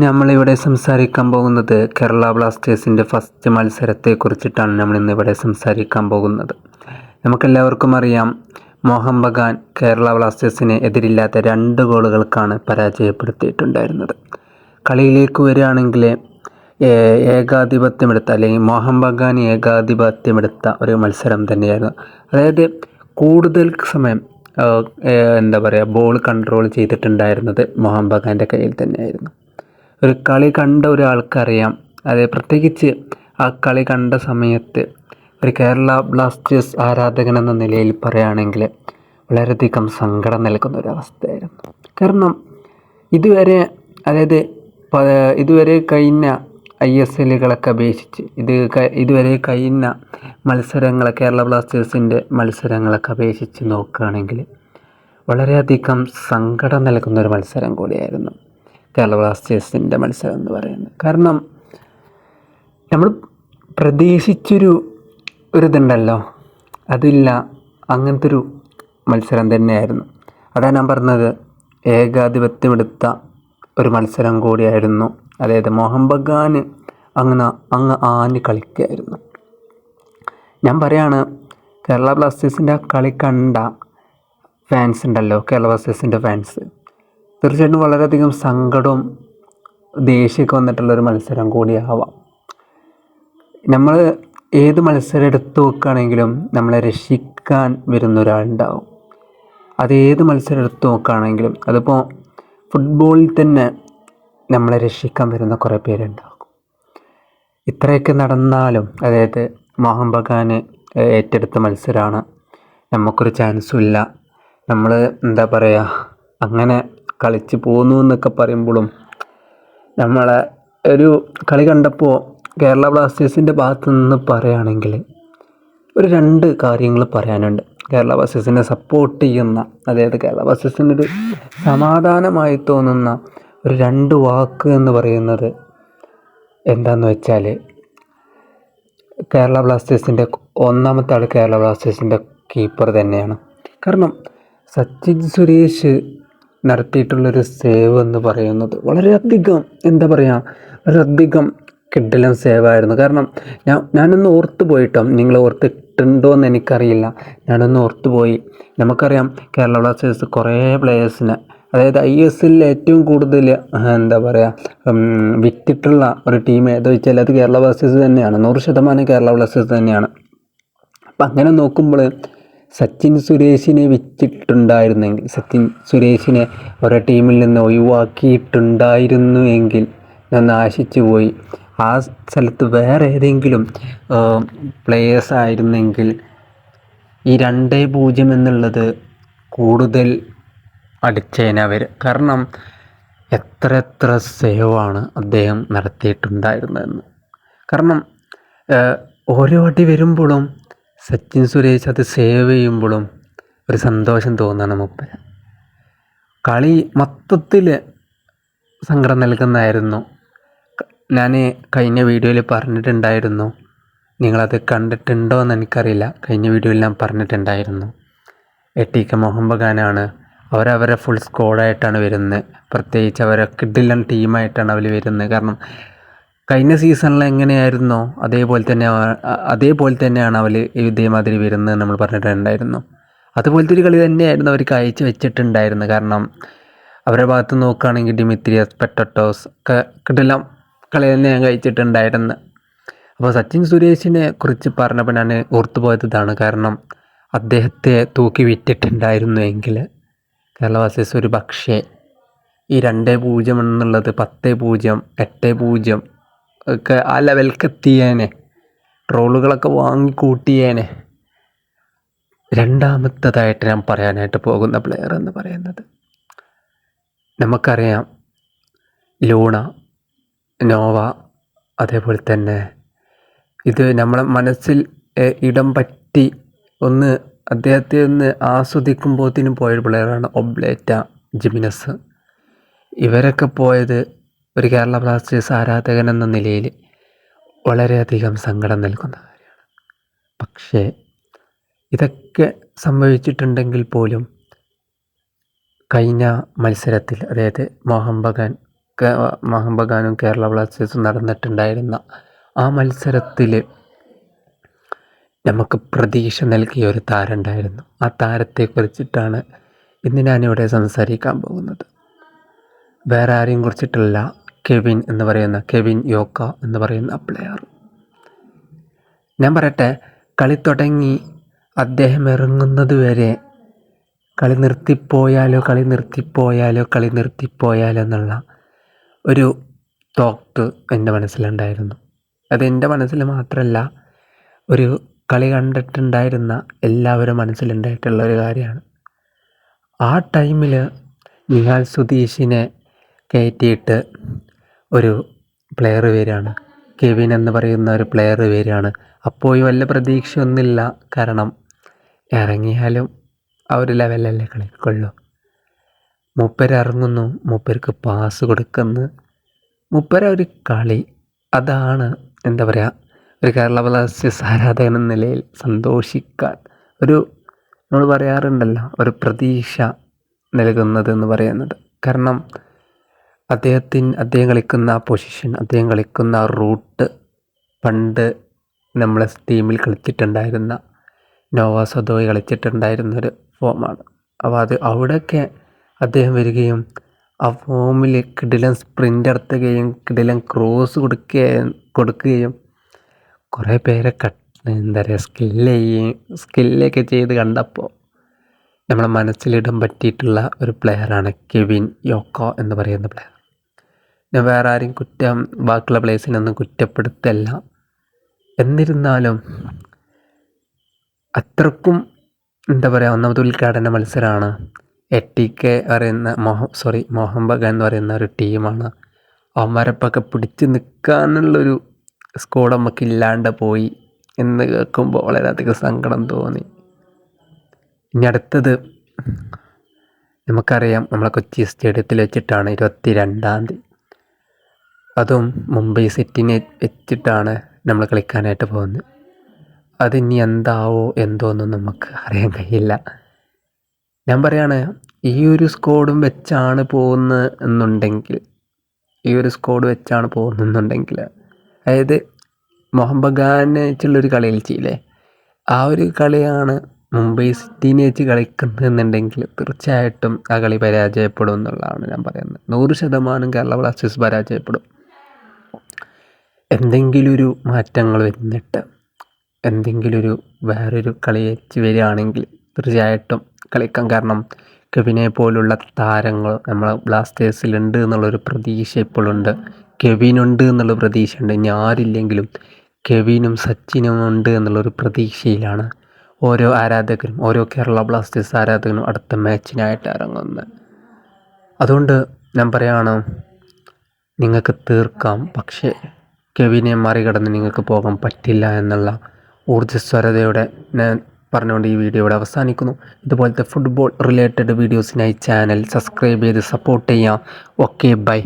നമ്മളിവിടെ സംസാരിക്കാൻ പോകുന്നത് കേരള ബ്ലാസ്റ്റേഴ്സിൻ്റെ ഫസ്റ്റ് മത്സരത്തെക്കുറിച്ചിട്ടാണ് നമ്മളിന്നിവിടെ സംസാരിക്കാൻ പോകുന്നത്. നമുക്കെല്ലാവർക്കും അറിയാം, മോഹൻ ബഗാൻ കേരള ബ്ലാസ്റ്റേഴ്സിനെ എതിരില്ലാത്ത 2 ഗോളുകൾക്കാണ് പരാജയപ്പെടുത്തിയിട്ടുണ്ടായിരുന്നത്. കളിയിലേക്ക് വരികയാണെങ്കിൽ ഏകാധിപത്യമെടുത്ത അല്ലെങ്കിൽ മോഹൻ ബഗാൻ ഏകാധിപത്യമെടുത്ത ഒരു മത്സരം തന്നെയായിരുന്നു. അതായത് കൂടുതൽ സമയം ബോൾ കൺട്രോൾ ചെയ്തിട്ടുണ്ടായിരുന്നത് മോഹൻ ബഗാൻ്റെ കയ്യിൽ തന്നെയായിരുന്നു. ഒരു കളി കണ്ട ഒരാൾക്കറിയാം, അത് പ്രത്യേകിച്ച് ആ കളി കണ്ട സമയത്ത് ഒരു കേരള ബ്ലാസ്റ്റേഴ്സ് ആരാധകൻ എന്ന നിലയിൽ പറയുകയാണെങ്കിൽ വളരെയധികം സങ്കടം നൽകുന്ന ഒരവസ്ഥയായിരുന്നു. കാരണം ഇതുവരെ കഴിഞ്ഞ ISLകളൊക്കെ അപേക്ഷിച്ച് ഇതുവരെ കഴിഞ്ഞ കേരള ബ്ലാസ്റ്റേഴ്സിൻ്റെ മത്സരങ്ങളൊക്കെ അപേക്ഷിച്ച് നോക്കുകയാണെങ്കിൽ വളരെയധികം സങ്കടം നൽകുന്നൊരു മത്സരം കൂടിയായിരുന്നു കേരള ബ്ലാസ്റ്റേഴ്സിൻ്റെ മത്സരം എന്ന് പറയുന്നത്. കാരണം നമ്മൾ പ്രതീക്ഷിച്ചൊരു ഇതുണ്ടല്ലോ, അതില്ല, അങ്ങനത്തെ ഒരു മത്സരം തന്നെയായിരുന്നു. അതാണ് ഞാൻ പറഞ്ഞത്, ഏകാധിപത്യമെടുത്ത ഒരു മത്സരം കൂടിയായിരുന്നു. അതായത് മോഹൻ ബഗാൻ അങ്ങ് ആഞ്ഞ് കളിക്കുകയായിരുന്നു. ഞാൻ പറയുകയാണ്, കേരള ബ്ലാസ്റ്റേഴ്സിൻ്റെ ആ കളി കണ്ട ഫാൻസ് ഉണ്ടല്ലോ, കേരള ബ്ലാസ്റ്റേഴ്സിൻ്റെ ഫാൻസ് തീർച്ചയായിട്ടും വളരെയധികം സങ്കടവും ദേഷ്യമൊക്കെ വന്നിട്ടുള്ളൊരു മത്സരം കൂടിയാവാം. നമ്മൾ ഏത് മത്സരം എടുത്തു നോക്കുകയാണെങ്കിലും നമ്മളെ രക്ഷിക്കാൻ വരുന്ന ഒരാളുണ്ടാവും. അതേത് മത്സരം എടുത്തു നോക്കുകയാണെങ്കിലും, അതിപ്പോൾ ഫുട്ബോളിൽ തന്നെ നമ്മളെ രക്ഷിക്കാൻ വരുന്ന കുറേ പേരുണ്ടാകും. ഇത്രയൊക്കെ നടന്നാലും, അതായത് മോഹൻ ബഗാൻ ഏറ്റെടുത്ത മത്സരമാണ്, നമുക്കൊരു ചാൻസും ഇല്ല, നമ്മൾ അങ്ങനെ കളിച്ച് പോന്നു എന്നൊക്കെ പറയുമ്പോഴും നമ്മളെ ഒരു കളി കണ്ടപ്പോൾ കേരള ബ്ലാസ്റ്റേഴ്സിൻ്റെ ഭാഗത്തു നിന്ന് പറയുകയാണെങ്കിൽ ഒരു 2 കാര്യങ്ങൾ പറയാനുണ്ട്. കേരള ബ്ലാസ്റ്റേഴ്സിനെ സപ്പോർട്ട് ചെയ്യുന്ന, അതായത് കേരള ബ്ലാസ്റ്റേഴ്സിനൊരു സമാധാനമായി തോന്നുന്ന ഒരു 2 വാക്ക് എന്ന് പറയുന്നത് എന്താണെന്ന് വെച്ചാൽ, കേരള ബ്ലാസ്റ്റേഴ്സിൻ്റെ ഒന്നാമത്തെ ആൾ കേരള ബ്ലാസ്റ്റേഴ്സിൻ്റെ കീപ്പർ തന്നെയാണ്. കാരണം സച്ചിൻ സുരേഷ് നടത്തിയിട്ടുള്ളൊരു സേവ് എന്ന് പറയുന്നത് വളരെയധികം വളരെയധികം കിടിലൻ സേവായിരുന്നു. കാരണം ഞാനൊന്ന് ഓർത്തു പോയിട്ടോ, നിങ്ങൾ ഓർത്തിട്ടുണ്ടോ എന്ന് എനിക്കറിയില്ല, ഞാനൊന്ന് ഓർത്തു പോയി. നമുക്കറിയാം, കേരള ബ്ലാസ്റ്റേഴ്സ് കുറേ പ്ലേയേഴ്സിനെ, അതായത് ISL ഏറ്റവും കൂടുതൽ വിറ്റിട്ടുള്ള ഒരു ടീം ഏതോ വെച്ചാൽ അത് കേരള ബ്ലാസ്റ്റേഴ്സ് തന്നെയാണ്. 100% കേരള ബ്ലാസ്റ്റേഴ്സ് തന്നെയാണ്. അപ്പം അങ്ങനെ നോക്കുമ്പോൾ സച്ചിൻ സുരേഷിനെ വിറ്റിട്ടുണ്ടായിരുന്നെങ്കിൽ, സച്ചിൻ സുരേഷിനെ ഒരു ടീമിൽ നിന്ന് ഒഴിവാക്കിയിട്ടുണ്ടായിരുന്നു എങ്കിൽ ഞാൻ ആശിച്ചു പോയി. ആ സ്ഥലത്ത് വേറെ ഏതെങ്കിലും പ്ലേയേഴ്സ് ആയിരുന്നെങ്കിൽ ഈ 2-0 എന്നുള്ളത് കൂടുതൽ അടിച്ചേനവർ. കാരണം എത്ര സേവാണ് അദ്ദേഹം നടത്തിയിട്ടുണ്ടായിരുന്നതെന്ന്. കാരണം ഓരോ അടി വരുമ്പോഴും സച്ചിൻ സുരേഷ് അത് സേവ് ചെയ്യുമ്പോഴും ഒരു സന്തോഷം തോന്നണം മൂപ്പര്. കളി മൊത്തത്തിൽ സങ്കടം നൽകുന്നതായിരുന്നു. ഞാൻ കഴിഞ്ഞ വീഡിയോയിൽ പറഞ്ഞിട്ടുണ്ടായിരുന്നു, നിങ്ങളത് കണ്ടിട്ടുണ്ടോ എന്ന് എനിക്കറിയില്ല. കഴിഞ്ഞ വീഡിയോയിൽ ഞാൻ പറഞ്ഞിട്ടുണ്ടായിരുന്നു, TK മോഹൻ ബഗാനാണ്, അവരവരെ ഫുൾ സ്ക്വാഡായിട്ടാണ് വരുന്നത്. പ്രത്യേകിച്ച് അവരെ കിടിലൻ ടീമായിട്ടാണ് അവർ വരുന്നത്. കാരണം കഴിഞ്ഞ സീസണിൽ എങ്ങനെയായിരുന്നോ അതേപോലെ തന്നെയാണ് അവർ ഇതേമാതിരി വരുന്നത് നമ്മൾ പറഞ്ഞിട്ടുണ്ടായിരുന്നു. അതുപോലത്തെ ഒരു കളി തന്നെയായിരുന്നു അവർ കാഴ്ച വെച്ചിട്ടുണ്ടായിരുന്നത്. കാരണം അവരുടെ ഭാഗത്ത് നോക്കുകയാണെങ്കിൽ ഡിമിത്രിയസ് പെട്ടോട്ടോസ് ഒക്കെ കിടിലൻ കളി തന്നെയാണ് കഴിച്ചിട്ടുണ്ടായിരുന്നത്. അപ്പോൾ സച്ചിൻ സുരേഷിനെ കുറിച്ച് പറഞ്ഞപ്പോൾ ഞാൻ ഓർത്തുപോയത് ഇതാണ്. കാരണം അദ്ദേഹത്തെ തൂക്കി വിറ്റിട്ടുണ്ടായിരുന്നു എങ്കിൽ കേരള ബ്ലാസ്റ്റേഴ്സ് ഒരു പക്ഷേ ഈ 2-0 എന്നുള്ളത് 10-0, 8-0 ഒക്കെ ആ ലെവലിലേക്ക് എത്തിയേനെ, ട്രോളുകളൊക്കെ വാങ്ങിക്കൂട്ടിയേനെ. രണ്ടാമത്തേതായിട്ട് ഞാൻ പറയാനായിട്ട് പോകുന്ന പ്ലെയർ എന്ന് പറയുന്നത്, നമുക്കറിയാം, ലൂണ, നോവ, അതേപോലെ തന്നെ ഇത് നമ്മളെ മനസ്സിൽ ഇടം പറ്റി അദ്ദേഹത്തെ ഒന്ന് ആസ്വദിക്കുമ്പോഴത്തേനും പോയൊരു പ്ലെയറാണ് ഒബ്ലേറ്റ, ജിമിനസ്. ഇവരൊക്കെ പോയത് ഒരു കേരള ബ്ലാസ്റ്റേഴ്സ് ആരാധകൻ എന്ന നിലയിൽ വളരെയധികം സങ്കടം നൽകുന്ന കാര്യമാണ്. പക്ഷേ ഇതൊക്കെ സംഭവിച്ചിട്ടുണ്ടെങ്കിൽ പോലും കഴിഞ്ഞ മത്സരത്തിൽ, അതായത് മോഹൻ ബഗാൻ മോഹൻ ബഗാനും കേരള ബ്ലാസ്റ്റേഴ്സും നടന്നിട്ടുണ്ടായിരുന്ന ആ മത്സരത്തിൽ നമുക്ക് പ്രതീക്ഷ നൽകിയ ഒരു താരം ഉണ്ടായിരുന്നു. ആ താരത്തെക്കുറിച്ചിട്ടാണ് ഇന്ന് ഞാനിവിടെ സംസാരിക്കാൻ പോകുന്നത്. വേറെ ആരെയും കുറിച്ചിട്ടല്ല, കെവിൻ യോക്ക എന്ന് പറയുന്ന പ്ലെയർ. ഞാൻ പറയട്ടെ, കളി തുടങ്ങി അദ്ദേഹം ഇറങ്ങുന്നത് വരെ കളി നിർത്തിപ്പോയാലോ എന്നുള്ള ഒരു തോട്ട് എൻ്റെ മനസ്സിലുണ്ടായിരുന്നു. അത് എൻ്റെ മനസ്സിൽ മാത്രമല്ല, ഒരു കളി കണ്ടിട്ടുണ്ടായിരുന്ന എല്ലാവരും മനസ്സിലുണ്ടായിട്ടുള്ള ഒരു കാര്യമാണ്. ആ ടൈമിൽ നിഹാൽ സുധീഷിനെ കയറ്റിയിട്ട് ഒരു പ്ലെയർ വരികയാണ്, കെവിൻ എന്ന് പറയുന്ന ഒരു പ്ലെയർ വരികയാണ്. അപ്പോൾ വല്ല പ്രതീക്ഷയൊന്നുമില്ല, കാരണം ഇറങ്ങിയാലും ആ ഒരു ലെവലല്ലേ കളിക്കുള്ളൂ. മൂപ്പര് ഇറങ്ങുന്നു, മൂപ്പർക്ക് പാസ് കൊടുക്കുന്നു, മൂപ്പര ഒരു കളി. അതാണ് എന്താ പറയുക, ഒരു കേരള ബ്ലാസ്റ്റേഴ്സ് ആരാധകൻ എന്ന നിലയിൽ സന്തോഷിക്കാൻ നമ്മൾ പറയാറുണ്ടല്ലോ, ഒരു പ്രതീക്ഷ നൽകുന്നത് എന്ന് പറയുന്നത്. കാരണം അദ്ദേഹം കളിക്കുന്ന ആ പൊസിഷൻ, അദ്ദേഹം കളിക്കുന്ന ആ റൂട്ട് പണ്ട് നമ്മളെ ടീമിൽ കളിച്ചിട്ടുണ്ടായിരുന്ന നോവ സദോയ് കളിച്ചിട്ടുണ്ടായിരുന്നൊരു ഫോമാണ്. അപ്പോൾ അവിടെയൊക്കെ അദ്ദേഹം വരികയും ആ ഫോമിൽ കിടിലൻ സ്പ്രിൻ്റ് നടത്തുകയും കിടിലൻ ക്രോസ് കൊടുക്കുകയും കുറേ പേരെ എന്താ പറയുക സ്കില്ലൊക്കെ ചെയ്ത് കണ്ടപ്പോൾ നമ്മളെ മനസ്സിലിടാൻ പറ്റിയിട്ടുള്ള ഒരു പ്ലെയറാണ് കെവിൻ യോക്ക എന്ന് പറയുന്ന പ്ലെയർ. ഞാൻ വേറെ ആരും ബാക്കിയുള്ള പ്ലേയേഴ്സിനൊന്നും കുറ്റപ്പെടുത്തല്ല. എന്നിരുന്നാലും അത്രക്കും എന്താ പറയുക, ഒന്നാമത് ഉദ്ഘാടന മത്സരമാണ്. ATK പറയുന്ന മോഹൻ ബഗാൻ എന്ന് പറയുന്ന ഒരു ടീമാണ്. അവന്മാരപ്പൊക്കെ പിടിച്ച് നിൽക്കാനുള്ളൊരു സ്കോഡ് നമുക്കില്ലാണ്ട് പോയി എന്ന് കേൾക്കുമ്പോൾ വളരെയധികം സങ്കടം തോന്നി. ഇനി അടുത്തത് നമുക്കറിയാം, നമ്മളെ കൊച്ചി സ്റ്റേഡിയത്തിൽ വെച്ചിട്ടാണ് 22-ാം തീയതി. അതും മുംബൈ സിറ്റിനെ വെച്ചിട്ടാണ് നമ്മൾ കളിക്കാനായിട്ട് പോകുന്നത്. അതിനി എന്താവോ എന്തോന്നും നമുക്ക് അറിയാൻ കഴിയില്ല. ഞാൻ പറയാണ്, ഈ ഒരു സ്കോഡ് വെച്ചാണ് പോകുന്നതെന്നുണ്ടെങ്കിൽ അതായത് മോഹൻ ബഗാനെ വെച്ചുള്ളൊരു കളി കളിച്ചില്ലേ, ആ ഒരു കളിയാണ് മുംബൈ സിറ്റിനെ വെച്ച് കളിക്കുന്നതെന്നുണ്ടെങ്കിൽ തീർച്ചയായിട്ടും ആ കളി പരാജയപ്പെടും എന്നുള്ളതാണ് ഞാൻ പറയുന്നത്. 100% കേരള ബ്ലാസ്റ്റേഴ്സ് പരാജയപ്പെടും. എന്തെങ്കിലും ഒരു മാറ്റങ്ങൾ വരുന്നിട്ട് വേറൊരു കളി വെച്ച് വരികയാണെങ്കിൽ തീർച്ചയായിട്ടും കളിക്കാം. കാരണം കെവിനെ പോലുള്ള താരങ്ങൾ നമ്മളെ ബ്ലാസ്റ്റേഴ്സിലുണ്ട് എന്നുള്ളൊരു പ്രതീക്ഷ ഇപ്പോഴുണ്ട്. കെവിനുണ്ട് എന്നുള്ള പ്രതീക്ഷയുണ്ട്. ഇനി ആരില്ലെങ്കിലും കെവിനും സച്ചിനും ഉണ്ട് എന്നുള്ളൊരു പ്രതീക്ഷയിലാണ് ഓരോ ആരാധകരും, ഓരോ കേരള ബ്ലാസ്റ്റേഴ്സ് ആരാധകനും അടുത്ത മാച്ചിനായിട്ട് ഇറങ്ങുന്നത്. അതുകൊണ്ട് ഞാൻ പറയുകയാണ്, നിങ്ങൾക്ക് തീർക്കാം, പക്ഷേ കെവിനെ മറികടന്ന് നിങ്ങൾക്ക് പോകാൻ പറ്റില്ല എന്നുള്ള ഊർജ്ജസ്വരതയോടെ ഞാൻ പറഞ്ഞുകൊണ്ട് ഈ വീഡിയോ ഇവിടെ അവസാനിക്കുന്നു. ഇതുപോലത്തെ ഫുട്ബോൾ റിലേറ്റഡ് വീഡിയോസിനായി ചാനൽ സബ്സ്ക്രൈബ് ചെയ്ത് സപ്പോർട്ട് ചെയ്യാം. Okay, by.